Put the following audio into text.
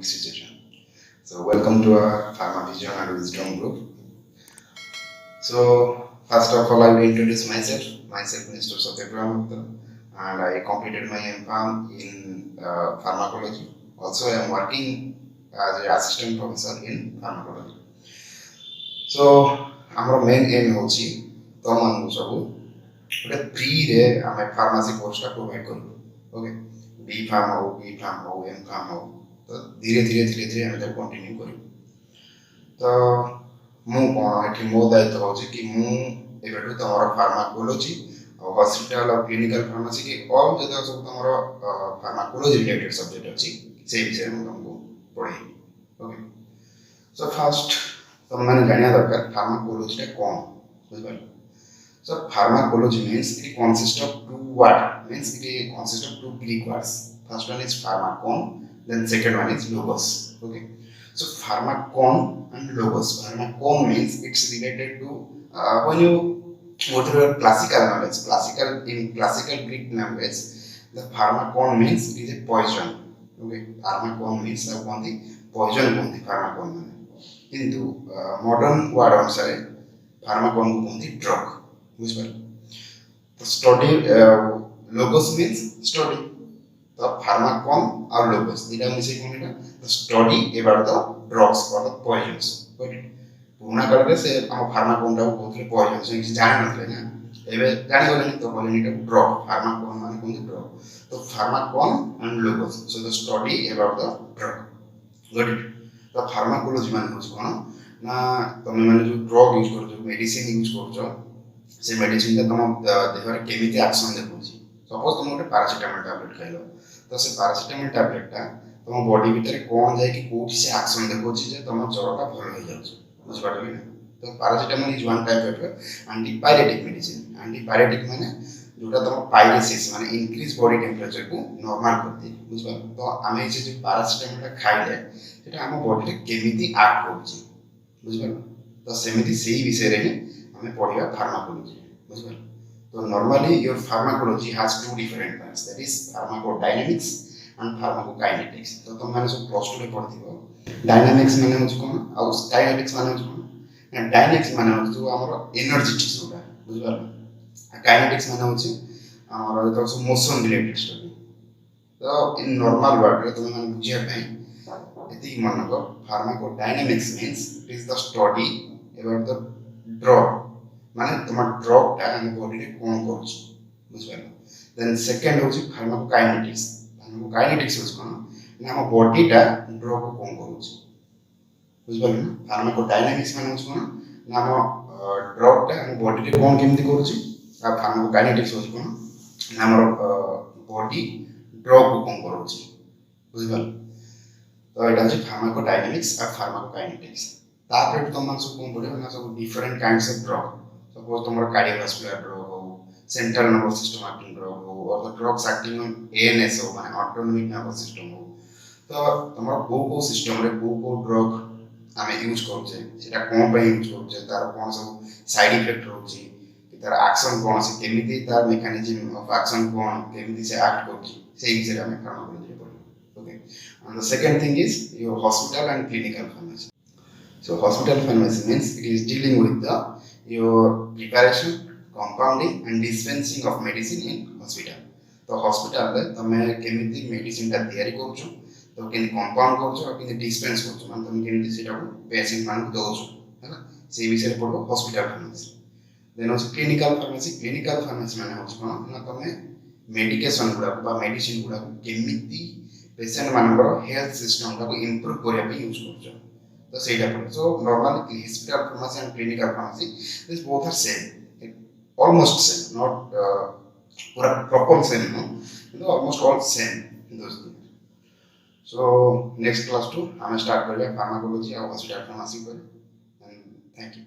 economic situation. So welcome to our Pharmavision and Wisdom group. So first of all, I will introduce myself. Myself Mr. Satyapriya, and I completed my M.Pharm in Pharmacology. Also, I am working as an assistant professor in Pharmacology. So our main aim is to free रे हमें pharmacy course का provide करूँ, okay? B.pharm हो, M.Pharm हो, तो धीरे हमें तक continue करूँ. तो मैं कौन है कि मैं दायित्व होची कि मैं एवं तो हमारा pharmacology और hospital और clinical pharmacy के all जगह सब तो हमारा pharmacology related subject होची, सही विषय में हमको पढ़े, okay? So first तो मैंने जाना दरकार pharmacology का कौन, बुझे? So pharmacology means it consists of two words, means it consists of two Greek words. First one is pharmakon, then second one is logos. Okay. So pharmakon and logos. Pharmakon means it's related to when you go through your classical knowledge, classical Greek language, the pharmakon means it is a poison. Okay. Pharmakon means the poison bondi pharmakon mane. Into modern word answer pharmakon bondi drug. The study logos means study. The pharmakon or logos. The study about the drugs or the poisons. Purna karke se am pharmakon ta bothre poisons se jane nathile na. Ebe jane gole to bole ni drug. Pharmakon mane kondi drug. So pharmakon and logos. So the study about the drug. Got it? The pharmacology mane hoche kono na tome mane jo drug use korcho, medicine use korcho. से medicine का तुम देखो केमिति action देखुची. Suppose तुम गोटे paracetamol tablet खाइलो तो से paracetamol tablet टा तुम बॉडी भीतर कोन जाय कि कोठी से एक्शन देखुची जे तुम ज्वरटा भल हो जाउछ. बुझ पारबे ना. तो paracetamol is one type of antipyretic medicine. Antipyretic माने जोटा तुम पायरेसिस माने इंक्रीज बॉडी टेंपरेचर को नॉर्मल करते. बुझ पार. तो आमे जे पैरासिटामोल टा खाइले सेटा हम बॉडी रे केमिति एक्ट करछि. बुझ पार. तो सेमिति सेही विषय रे हमें पढ़िया pharmacology. बुझिए? तो normally your pharmacology has two different parts, that is pharmacodynamics and pharmacokinetics. तो तुम मैंने सब plus 2 में पढ़ती हो. Dynamics माने होती कौन? और kinetics माने होती कौन? And dynamics माने होती तो हमारा energy चीज़ होता है. बुझिए? Kinetics माने होती हमारा तो सब motion related study. तो in normal word रे तुम मैंने बुझिया नहीं. इतनी मानो को pharmacodynamics means it is the study about the drug. माने तुम्हारा ड्रग टा हम बॉडी रे कोन करछ. बुझियो? देन सेकंड होची फार्माकोकाइनेटिक्स. फार्माकोकाइनेटिक्स होछ कोन ना हम बॉडी टा ड्रग को कोन करछ. बुझियो ना? फार्माकोडायनामिक्स माने होछ कोन ना हम ड्रग टा हम बॉडी रे कोन केमति करछ. आ फार्माकोकाइनेटिक्स होछ कोन ना हमर बॉडी ड्रग को कोन करछ. बुझियो? तो एटा होछ फार्माकोडायनामिक्स और फार्माकोकाइनेटिक्स. तापर तुम सब कोन पड़े ना सब different kinds of drug. Suppose तुम्हारा cardiovascular drug हो, central nervous system acting drug हो, or the drugs acting on ANS हो, माने autonomic nervous system हो. तो तुम्हारा को system रे को drug हमें use करते हैं. सेटा कौन पे use करते हैं? तार कौन सा side effect होची, कि तार action कौन से, केमिति तार mechanism of action कौन, केमिति से act करती. सही विषय हमें pharmacology पढ़ो. Okay. And the second thing is your hospital and clinical pharmacy. So hospital pharmacy means it is dealing with your preparation, compounding and dispensing of medicine in hospital. तो hospital रे तमे केमिति medicine ता तयारी करछो, तो केन compound करछो और केन dispense करछो, माने तमे केमिति सेटा को पेशेंट मानक दोछो, हैना? से विषय रे पढो हॉस्पिटल फार्मेसी. देन होछ क्लिनिकल फार्मेसी. क्लिनिकल फार्मेसी माने होछ कोन ना तमे मेडिकेशन गुडा बा मेडिसिन गुडा केमिति पेशेंट मानकर हेल्थ सिस्टम को इंप्रूव करिया पे use करछो. So say that. So normally hospital pharmacy and clinical pharmacy, these both are same, almost same, not proper same, no, almost all same in those things. So next class 2, I will start with pharmacology or hospital pharmacy, and thank you.